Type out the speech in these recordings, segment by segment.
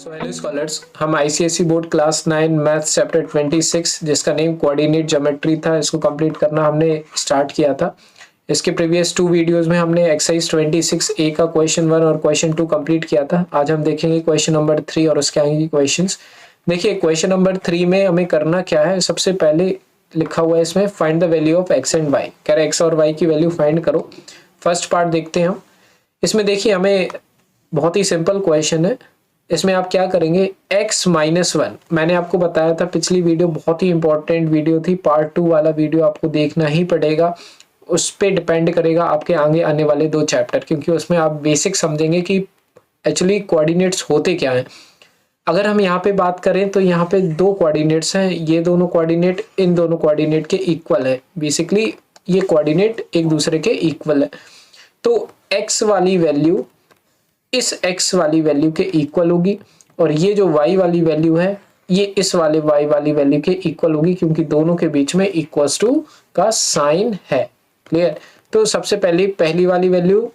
So hello scholars, हम ICSE board class 9 maths chapter 26 जिसका name coordinate geometry था, इसको कंप्लीट करना हमने स्टार्ट किया था। इसके प्रीवियस 2 वीडियोस में हमने एक्सरसाइज 26A का क्वेश्चन 1 और क्वेश्चन 2 कंप्लीट किया था। आज हम देखेंगे क्वेश्चन नंबर 3 और उसके आगे के क्वेश्चंस। देखिए क्वेश्चन नंबर 3 में हमें करना क्या है। सबसे पहले लिखा हुआ है इसमें find the value of X and Y, कह रहे एक्स और वाई की वैल्यू फाइंड करो। फर्स्ट पार्ट देखते हैं हम। इसमें देखिए हमें बहुत ही सिंपल क्वेश्चन है। इसमें आप क्या करेंगे, x-1 मैंने आपको बताया था पिछली वीडियो, बहुत ही इंपॉर्टेंट वीडियो थी। पार्ट 2 वाला वीडियो आपको देखना ही पड़ेगा, उस पे डिपेंड करेगा आपके आगे आने वाले 2 चैप्टर, क्योंकि उसमें आप बेसिक समझेंगे कि एक्चुअली कोऑर्डिनेट्स होते क्या हैं। अगर हम यहाँ पे बात करें तो यहाँ पे 2 कोऑर्डिनेट्स हैं, ये दोनों कोऑर्डिनेट इन दोनों कोऑर्डिनेट के इक्वल है। बेसिकली ये कोऑर्डिनेट एक दूसरे के इक्वल है, तो x वाली वैल्यू इस x वाली वैल्यू के इक्वल होगी और ये जो y वाली वैल्यू है ये इस वाले y वाली वैल्यू के इक्वल होगी, क्योंकि दोनों के बीच में इक्वल्स टू का साइन है। क्लियर। तो सबसे पहले पहली वाली वैल्यू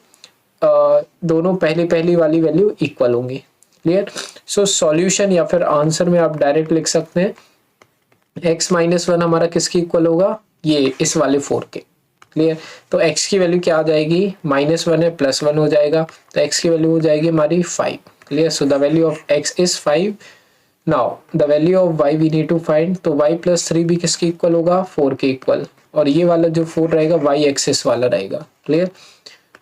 दोनों पहली वाली वैल्यू इक्वल होंगी। क्लियर। सो सॉल्यूशन या फिर आंसर में आप डायरेक्ट लिख सकते हैं x-1 हमारा किसके इक्वल होगा, ये इस वाले 4 के। क्लियर। तो x की वैल्यू क्या आ जाएगी, -1 है +1 हो जाएगा, तो x की वैल्यू हो जाएगी हमारी 5। Clear. So the value of x is 5। Now the value of y we need to find, तो y + 3 भी किसके इक्वल होगा, 4 के इक्वल, और ये वाला जो 4 रहेगा y एक्सिस वाला रहेगा। क्लियर।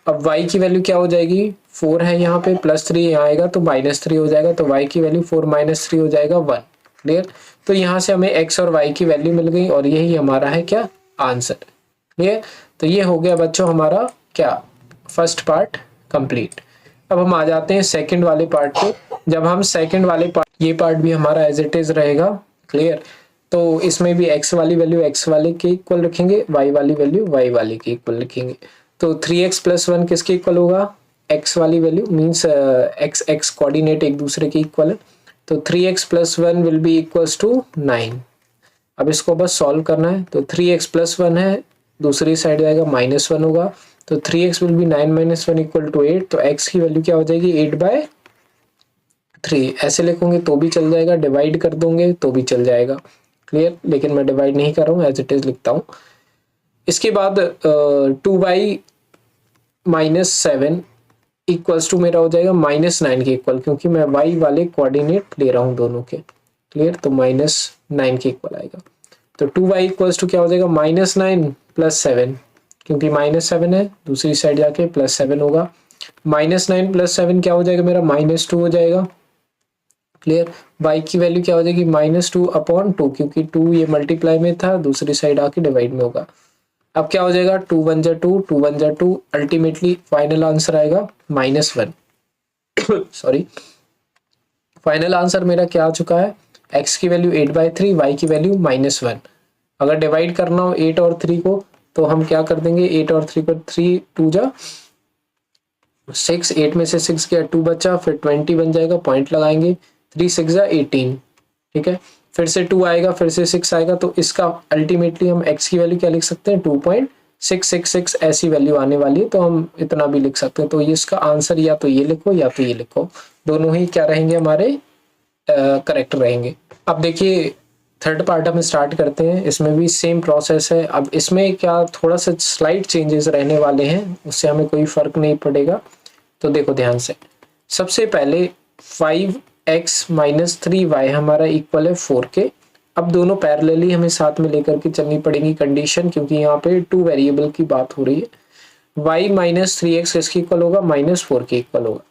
अब y की वैल्यू क्या हो जाएगी, 4 है यहाँ पे, +3 यहाँ आएगा तो -3 हो जाएगा, तो y की वैल्यू 4 - 3 हो जाएगा 1। क्लियर। तो यहाँ से हमें x और y की वैल्यू मिल गई और यही हमारा है क्या, आंसर। क्लियर। तो ये हो गया बच्चों हमारा क्या, फर्स्ट पार्ट कंप्लीट। अब हम आ जाते हैं सेकंड वाले पार्ट पे। जब हम सेकंड वाले पार्ट, ये पार्ट भी हमारा एज इट इज रहेगा। क्लियर। तो इसमें भी x वाली वैल्यू x वाले के इक्वल रखेंगे, y वाली वैल्यू y वाले के इक्वल रखेंगे। तो 3x + 1 किसके इक्वल होगा, x वाली वैल्यू मीन्स x कोऑर्डिनेट एक दूसरे के इक्वल है, तो 3x + 1 will be equals to 9। अब इसको बस सॉल्व करना है। तो 3x + 1 है, दूसरी साइड जाएगा -1 होगा, तो 3x विल बी 9 - 1 = 8। तो x की वैल्यू क्या हो जाएगी, 8/3। ऐसे लिखोगे तो भी चल जाएगा, डिवाइड कर दोगे तो भी चल जाएगा। क्लियर। लेकिन मैं डिवाइड नहीं कर रहा हूँ, एज इट इज लिखता हूँ। इसके बाद 2y - 7 इक्वल्स टू मेरा हो जाएगा -9 के इक्वल, क्योंकि मैं y वाले कोऑर्डिनेट ले रहा हूँ दोनों के। क्लियर। तो -9 के इक्वल आएगा। तो 2y इक्वल्स टू क्या हो जाएगा, -9 + 7, क्योंकि -7 है, दूसरी साइड जाके +7 होगा। -9 + 7 क्या हो जाएगा मेरा, -2 हो जाएगा। क्लियर। y की वैल्यू क्या हो जाएगी, -2/2, क्योंकि 2 ये मल्टीप्लाई में था, दूसरी साइड आके डिवाइड में होगा। अब क्या हो जाएगा, 2 × 1 = 2, 2 × 1 = 2, अल्टीमेटली फाइनल आंसर आएगा -1। सॉरी, फाइनल आंसर मेरा क्या आ चुका है, x की वैल्यू 8/3, y की वैल्यू -1। अगर डिवाइड करना हो 8 और 3 को, तो हम क्या कर देंगे, 8 और 3 को, 3 × 2 = 6, 8 में से 6 गया, 2 बचा, फिर 20 बन जाएगा, पॉइंट लगाएंगे, 3 × 6 = 18। ठीक है। फिर से 2 आएगा, फिर से 6 आएगा, तो इसका अल्टीमेटली हम x की वैल्यू क्या लिख सकते हैं, 2.666 ऐसी वैल्यू आने वाली है, तो हम इतना भी लिख सकते हैं। तो ये इसका आंसर या तो ये लिखो या तो ये लिखो, दोनों ही क्या रहेंगे हमारे, करेक्ट रहेंगे। अब देखिए थर्ड पार्ट हम स्टार्ट करते हैं। इसमें भी सेम प्रोसेस है। अब इसमें क्या थोड़ा सा स्लाइट चेंजेस रहने वाले हैं, उससे हमें कोई फर्क नहीं पड़ेगा। तो देखो ध्यान से, सबसे पहले 5x - 3y हमारा इक्वल है 4 के। अब दोनों पैरेलली हमें साथ में लेकर के चलनी पड़ेगी कंडीशन, क्योंकि यहाँ पे 2 वेरिएबल की बात हो रही है। y - 3x किसके इक्वल होगा, -4 के इक्वल होगा।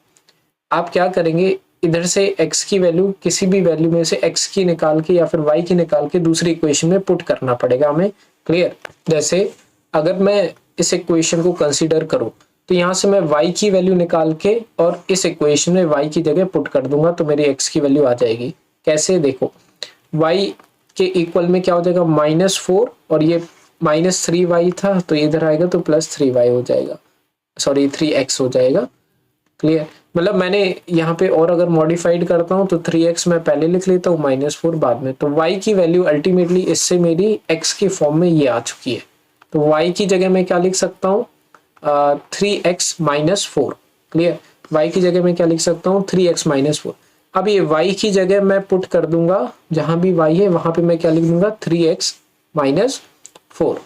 आप क्या करेंगे, इधर से x की वैल्यू किसी भी वैल्यू में से x की निकाल के या फिर y की निकाल के दूसरी इक्वेशन में पुट करना पड़ेगा हमें। क्लियर। जैसे अगर मैं इस इक्वेशन को कंसीडर करूं, तो यहाँ से मैं y की वैल्यू निकाल के और इस इक्वेशन में y की जगह पुट कर दूंगा, तो मेरी x की वैल्यू आ जाएगी। कैसे, देखो y के इक्वल में क्या हो जाएगा, -4 और ये -3y था, तो इधर आएगा तो +3y हो जाएगा, सॉरी 3x हो जाएगा। क्लियर। मतलब मैंने यहाँ पे और अगर मॉडिफाइड करता हूँ तो 3x मैं पहले लिख लेता हूँ, -4 बाद में। तो y की वैल्यू अल्टीमेटली इससे मेरी x के फॉर्म में ये आ चुकी है, तो y की जगह मैं क्या लिख सकता हूँ, 3x - 4। क्लियर। y की जगह मैं क्या लिख सकता हूँ, 3x - 4। अब ये y की जगह मैं पुट कर दूंगा, जहां भी y है वहां पे मैं क्या लिख दूंगा 3x माइनस 4।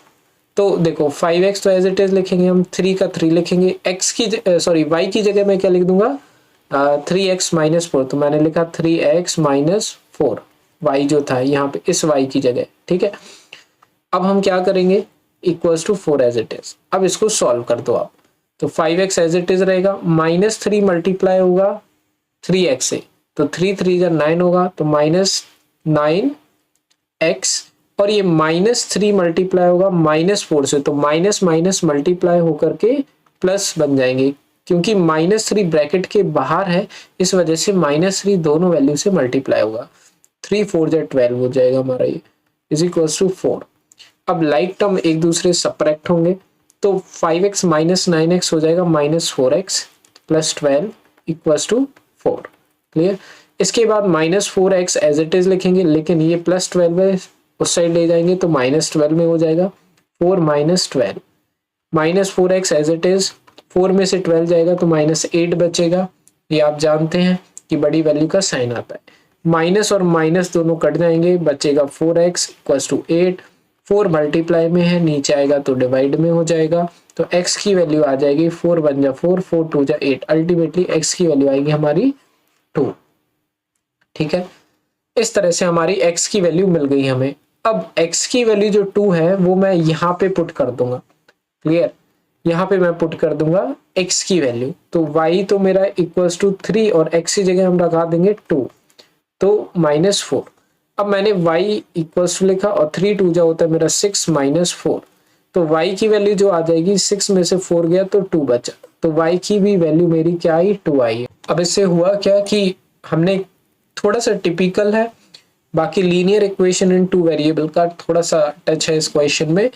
तो देखो 5x तो एज इट इज लिखेंगे हम, 3 का 3 लिखेंगे, y की जगह मैं क्या लिख दूंगा 3x माइनस 4। तो मैंने लिखा 3x माइनस 4, y जो था यहाँ पे इस y की जगह, ठीक है। अब हम क्या करेंगे equals to 4 as it is. अब इसको सॉल्व कर दो आप, तो 5x एज इट इज रहेगा, माइनस 3 मल्टीप्लाई होगा 3x से, तो 3 3 का 9 होगा, तो माइनस 9x, और ये माइनस 3 मल्टीप्लाई होगा माइनस 4 से, तो माइनस माइनस मल्टीप्लाई होकर के प्लस बन जाएंगे, क्योंकि माइनस 3 ब्रैकेट के बाहर है इस वजह से माइनस 3 दोनों वैल्यू से मल्टीप्लाई होगा, 3 4 जा 12 हो जाएगा हमारा ये, इज इक्वल्स टू 4। अब लाइक टर्म एक दूसरे सब्ट्रैक्ट होंगे, तो 5x माइनस 9x हो जाएगा minus 4x plus 12 equals to 4। Clear. इसके बाद minus 4x as it is लिखेंगे, लेकिन ये प्लस 12 है उस साइड ले जाएंगे तो माइनस 12 में हो जाएगा 4 minus 12, minus 4x as it is, 4 में से 12 जाएगा तो माइनस 8 बचेगा। ये आप जानते हैं कि बड़ी वैल्यू का साइन आता है, माइनस और माइनस दोनों कट जाएंगे, बचेगा 4x इक्वल्स टू 8। 4 मल्टीप्लाई में है, नीचे आएगा तो डिवाइड में हो जाएगा, तो x की वैल्यू आ जाएगी 4 1 जा 4, 4 2 जा 8, अल्टीमेटली x की वैल्यू आएगी हमारी 2। ठीक है, इस तरह से हमारी x की वैल्यू मिल गई हमें। अब x की वैल्यू जो 2 है वो मैं यहाँ पे पुट कर दूंगा। क्लियर, यहाँ पे मैं पुट कर दूंगा x की वैल्यू, तो y तो मेरा इक्वल्स टू 3 और x की जगह हम लगा देंगे 2, तो माइनस 4। अब मैंने y इक्वल्स टू लिखा और 3 2 जा होता है मेरा 6 माइनस 4, तो y की वैल्यू जो आ जाएगी 6 में से 4 गया तो 2 बचा, तो y की भी वैल्यू मेरी क्या आई 2 आई है। अब इससे हुआ क्या कि हमने थोड़ा सा टिपिकल है, बाकी लीनियर इक्वेशन इन 2 वेरिएबल का थोड़ा सा टच है इस क्वेश्चन में।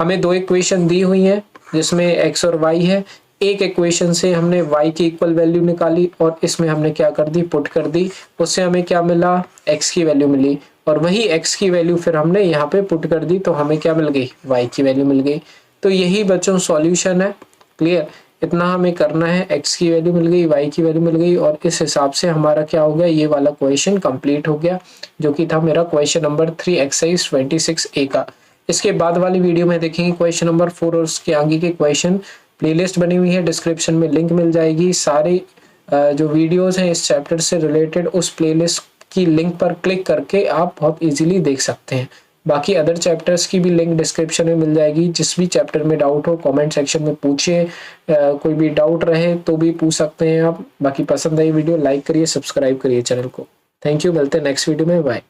हमें 2 इक्वेशन दी हुई है जिसमें x और y है, एक इक्वेशन से हमने y की इक्वल वैल्यू निकाली और इसमें हमने क्या कर दी पुट कर दी, उससे हमें क्या मिला x की वैल्यू मिली, और वही x की वैल्यू फिर हमने यहाँ पे पुट कर दी तो हमें क्या मिल गई y की वैल्यू मिल गई। तो यही बच्चों सॉल्यूशन है। क्लियर, इतना हमें करना है, x की वैल्यू मिल गई, y की वैल्यू मिल गई, और इस हिसाब से हमारा क्या हो गया, ये वाला क्वेश्चन कंप्लीट हो गया, जो कि था मेरा क्वेश्चन नंबर 3 एक्सरसाइज 26A का। इसके बाद वाली वीडियो में देखेंगे क्वेश्चन नंबर 4 और उसके आगे के क्वेश्चन। प्लेलिस्ट बनी हुई है, डिस्क्रिप्शन में लिंक मिल जाएगी, सारे जो वीडियोस हैं इस चैप्टर से रिलेटेड उस प्लेलिस्ट की लिंक पर क्लिक करके आप बहुत इजीली देख सकते हैं। बाकी अदर चैप्टर्स की भी लिंक डिस्क्रिप्शन में मिल जाएगी। जिस भी चैप्टर में डाउट हो कमेंट सेक्शन में पूछिए, कोई भी डाउट रहे तो भी पूछ सकते हैं आप। बाकी पसंद आई वीडियो लाइक करिए, सब्सक्राइब करिए चैनल को। थैंक यू, मिलते हैं नेक्स्ट वीडियो में, बाय।